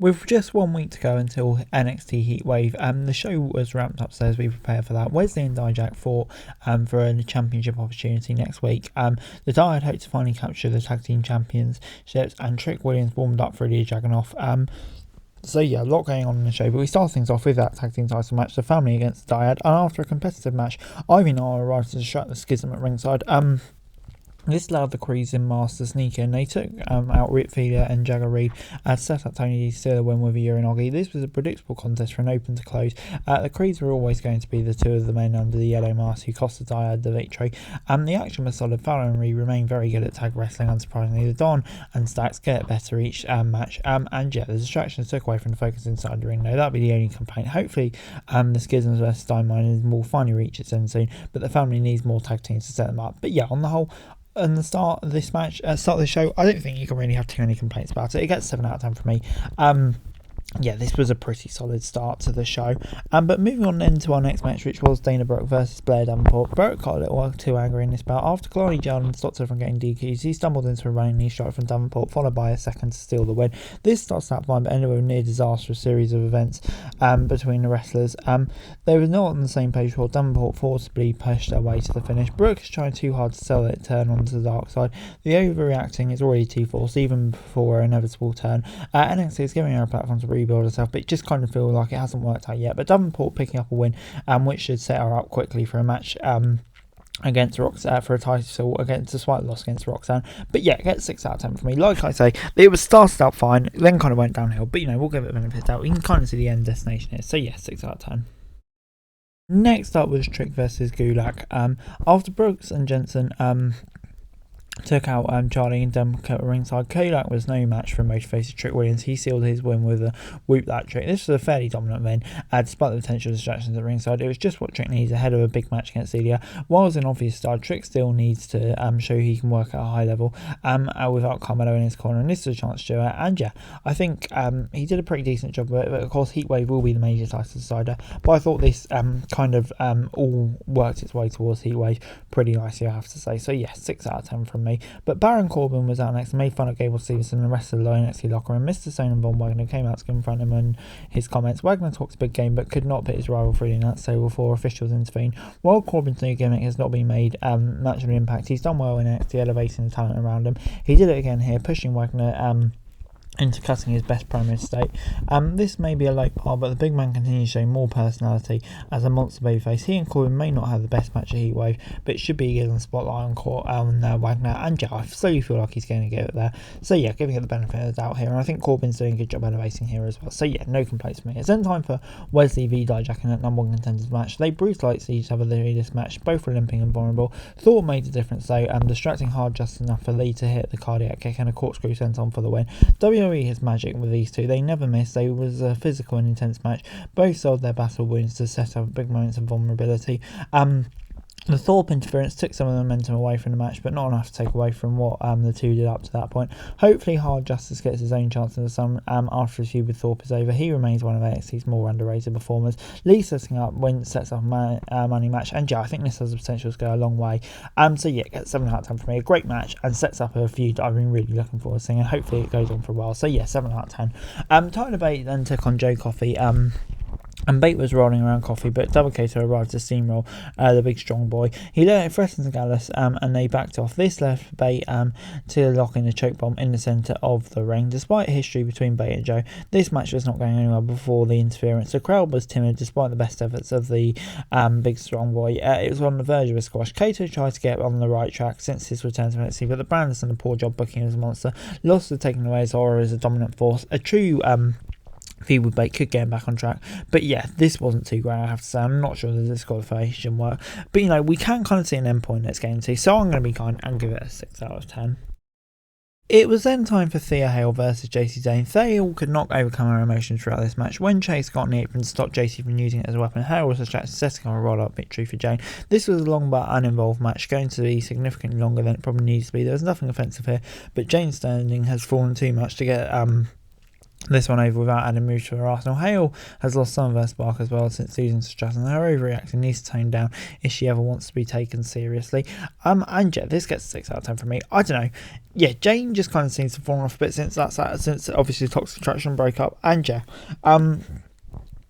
With just 1 week to go until NXT Heatwave, the show was ramped up, so as we prepare for that, Wesley and Dijak fought for a championship opportunity next week. The Dyad hoped to finally capture the tag team championships, and Trick Williams warmed up for Ilya Dragunov. So yeah, a lot going on in the show, but we start things off with that tag team title match, the family against the Dyad, and after a competitive match, Ivy and Nara arrived to distract the schism at ringside. This allowed the Creeds in Mask to sneak in. They took out Rip Feeder and Jagger Reed and set up Tony D to steal the win with a Uranagi. This was a predictable contest for an open to close. The Creeds were always going to be the two of the men under the yellow mask who cost the Dyad the victory. The action was solid. Fowler and Reed remained very good at tag wrestling, unsurprisingly. The Don and Stacks get better each match. And yeah, the distractions took away from the focus inside the ring. No, that'd be the only complaint. Hopefully, the Schisms versus Steinmeier will finally reach its end soon, but the family needs more tag teams to set them up. But yeah, on the whole, and the start of this match, start of the show, I don't think you can really have too many complaints about it. It gets 7 out of 10 from me. Yeah, this was a pretty solid start to the show. But moving on then to our next match, which was Dana Brooke versus Blair Davenport. Brooke got a little too angry in this bout. After Kalani Jarden stopped her from getting DQs, he stumbled into a running knee strike from Davenport, followed by a second to steal the win. This starts that fine, but ended with a near disastrous series of events between the wrestlers. They were not on the same page before Davenport forcibly pushed their way to the finish. Brooke is trying too hard to sell it turn onto the dark side. The overreacting is already too forced, even before her inevitable turn. NXT is giving her a platform to rebuild herself, but it just kind of feels like it hasn't worked out yet. But Davenport picking up a win, which should set her up quickly for a match against Roxanne, for a title against a slight loss against Roxanne. But yeah, it gets 6 out of 10 for me. Like I say, it was started out fine, then kind of went downhill, but we'll give it a benefit out. You can kind of see the end destination here. So yeah, 6 out of 10. Next up was Trick versus Gulak. After Brooks and Jensen took out Charlie and Demko ringside, Gulak was no match for motivated Trick Williams. He sealed his win with a whoop that Trick. This was a fairly dominant win, despite the potential distractions at ringside. It was just what Trick needs ahead of a big match against Ilya. While it's an obvious start, Trick still needs to show he can work at a high level without Carmelo in his corner, and this is a chance to do it. And yeah, I think he did a pretty decent job of it, but of course Heatwave will be the major title decider. But I thought this all worked its way towards Heatwave pretty nicely, I have to say. So yeah, 6 out of 10 from me. But Baron Corbin was out next and made fun of Gable Stevenson and the rest of the NXT locker room. Mr. Stone and Von Wagner came out to confront him in his comments. Wagner talks a big game but could not put his rival through the announce table before officials intervened. While Corbin's new gimmick has not been made much of an impact, he's done well in NXT, elevating the talent around him. He did it again here, pushing Wagner into cutting his best promo state. This may be a late part, but the big man continues showing more personality as a monster babyface. He and Corbin may not have the best match at Heatwave, but it should be given the spotlight on Wagner, and yeah, I slowly feel like he's going to get it there. So yeah, giving it the benefit of the doubt here, and I think Corbin's doing a good job elevating here as well. So yeah, no complaints from me. It's then time for Wesley v Dijak in that number 1 contenders match. They brutalised each other in this match, both were limping and vulnerable. Thor made a difference though, distracting hard just enough for Lee to hit the cardiac kick and a corkscrew sent on for the win. WWE has magic with these two. They never miss. They was a physical and intense match. Both sold their battle wounds to set up big moments of vulnerability. The Thorpe interference took some of the momentum away from the match, but not enough to take away from what the two did up to that point. Hopefully Hard Justice gets his own chance in the sun after his feud with Thorpe is over. He remains one of NXT's more underrated performers. Lee sets up a money match, and yeah, I think this has the potential to go a long way. So yeah, it gets 7 out of 10 for me. A great match and sets up a feud that I've been really looking forward to seeing, and hopefully it goes on for a while. So yeah, 7 out of 10. Tyler Bate then took on Joe Coffey. And Bate was rolling around Coffey, but Double Cater arrived to steamroll the big strong boy. He threatened Gallus, and they backed off. This left Bate to lock in the choke bomb in the centre of the ring. Despite history between Bate and Joe, this match was not going anywhere before the interference. The crowd was timid despite the best efforts of the big strong boy. It was on the verge of a squash. Cater tried to get on the right track since his return to NXT, but the brand has done a poor job booking as a monster. Lost to taking away his aura as a dominant force. A true feud with Bate could get him back on track, but yeah, this wasn't too great, I have to say. I'm not sure that this disqualification work, but we can kind of see an end point that's getting to, so I'm going to be kind and give it a 6 out of 10. It was then time for Thea Hale versus JC Dane. Thea could not overcome her emotions throughout this match. When Chase got on the apron to stop JC from using it as a weapon, Hale was distracted, setting up a roll-up victory for Jane. This was a long but uninvolved match, going to be significantly longer than it probably needs to be. There was nothing offensive here, but Jane's standing has fallen too much to get this one over without adding move to her Arsenal. Hale has lost some of her spark as well since losing to Stratton. Her overreaction needs to tone down if she ever wants to be taken seriously. And yeah, this gets a 6 out of 10 from me. I don't know. Yeah, Jane just kind of seems to fall off a bit since obviously Toxic Attraction broke up. And yeah,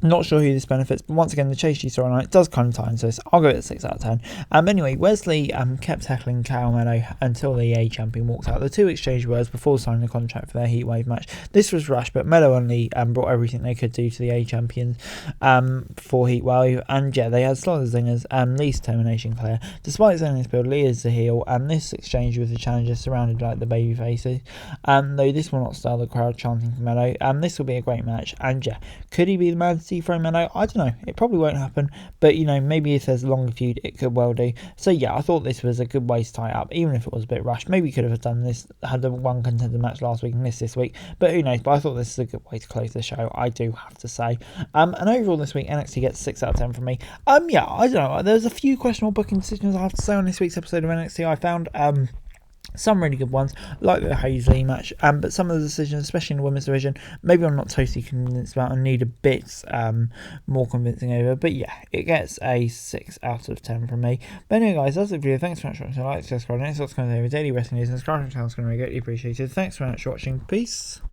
not sure who this benefits, but once again, the Chase G storyline does kind of tie into this. I'll go with a 6 out of 10. Anyway, Wesley kept heckling Cal Meadow until the A champion walked out. The two exchanged words before signing the contract for their Heatwave match. This was rushed, but Meadow only brought everything they could do to the A champions for Heatwave. And yeah, they had slaughter zingers and Lee's termination clear. Despite saying this build, Lee is the heel, and this exchange with the challengers surrounded like the baby faces. Though this will not style the crowd chanting for Meadow. This will be a great match. And yeah, could he be the man to throw Meadow? I don't know. It probably won't happen, but you know, maybe if there's a longer feud, it could well do. So yeah, I thought this was a good way to tie up, even if it was a bit rushed. Maybe could have done this, had the one contender match last week and this week, but who knows. But I thought this is a good way to close the show, I do have to say. And overall this week, NXT gets 6 out of 10 from me. Yeah, I don't know. There's a few questionable booking decisions I have to say on this week's episode of NXT. I found some really good ones, like the Hazley match, but some of the decisions, especially in the women's division, maybe I'm not totally convinced about and need a bit more convincing over. But yeah, it gets a 6 out of 10 from me. But anyway, guys, that's the video. Thanks so much for watching. Like, subscribe, next what's going to be daily wrestling news and subscribe to the channel is going to be greatly appreciated. Thanks very much for watching. Peace.